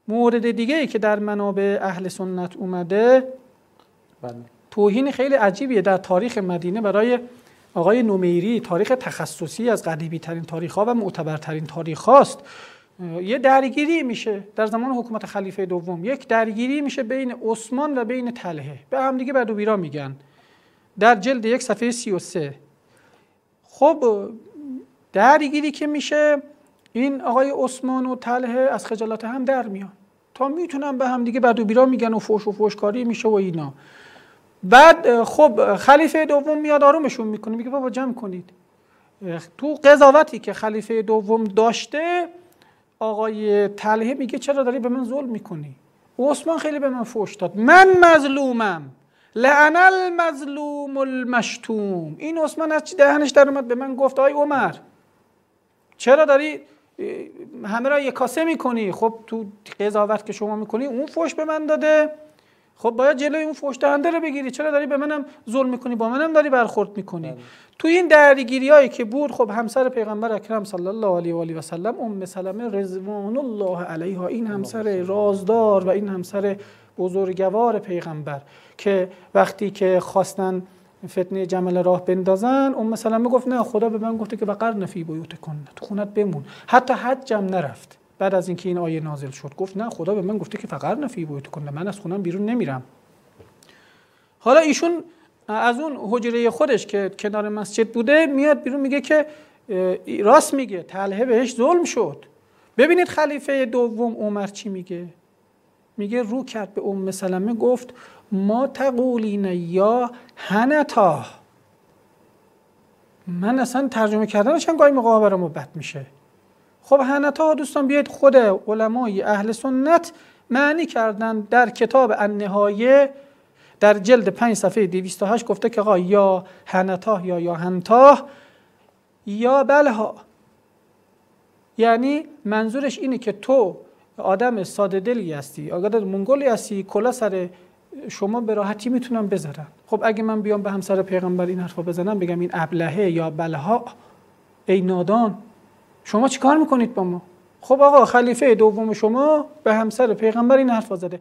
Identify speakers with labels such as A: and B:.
A: مورد دیگه ای که در منابع اهل سنت اومده، توهین خیلی عجیبیه در تاریخ مدینه برای آقای نمیری، تاریخ تخصصی از قدیمی ترین تاریخ ها و معتبرترین تاریخ هاست. یه درگیری میشه در زمان حکومت خلیفه دوم، یک درگیری میشه بین عثمان و بین طلحه، به هم دیگه بد و بیرا میگن، در جلد 1 صفحه 33. خب درگیری که میشه، این آقای عثمان و طلحه از خجالت هم در میان تا میتونن به هم دیگه بد و بیرا میگن و فوش و فوشکاری میشه و اینا. بعد خب خلیفه دوم میاد آرومشون میکنه، میگه بابا جمع کنید. تو قضاوتی که خلیفه دوم داشته، آقای طلحه میگه چرا داری به من ظلم میکنی؟ عثمان خیلی به من فوش داد، من مظلومم، لعن المظلوم المشتوم. این عثمان از چی دهنش در اومد به من گفت آی عمر چرا داری همه را یک کاسه میکنی؟ خب تو قضاوت که شما میکنی اون فوش به من داده، خب باید جلوی اون فوش دهنده رو بگیری، چرا داری به منم ظلم میکنی، با منم داری برخورد میکنی؟ تو این درگیری هایی که بود، خب همسر پیغمبر اکرم صلی الله علیه و آله و سلم ام سلمه رضوان الله علیها، این همسر رازدار و این همسر بزرگوار پیغمبر، که وقتی که خواستن فتنه جمل راه بندازن، ام سلمه گفت نه، خدا به من گفته که وقرن فی بیوتکن، تو خونت بمون. حتی حجم نرفت. بعد از اینکه این آیه نازل شد گفت نه، خدا به من گفته که وقرن فی بیوتکن، من از خونم بیرون نمیرم. حالا ایشون از اون حجره خودش که کنار مسجد بوده میاد بیرون، میگه که راست میگه، طلحه بهش ظلم شد. ببینید خلیفه دوم عمر چی میگه؟ میگه رو کرد به ام سلمه گفت ما تقولین یا حنتا. من اصلا ترجمه کردنش هم گاهی موقع برام بد میشه. خب حنتا دوستان بیاید خود علمای اهل سنت معنی کردن در کتاب النهایه در جلد 5 صفحه 208 گفته که آقا یا حنتا یا حنتا یا بلها، یعنی منظورش اینه که تو آدم ساده دلی هستی، آدم منگولی هستی، کلا سر شما به راحتی میتونم بذارن. خب اگه من بیام به همسر پیغمبر این حرفا بزنم، بگم این ابلهه یا بلها، ای نادان شما چیکار میکنید با ما؟ خب آقا خلیفه دوم شما به همسر پیغمبر این حرفا زده.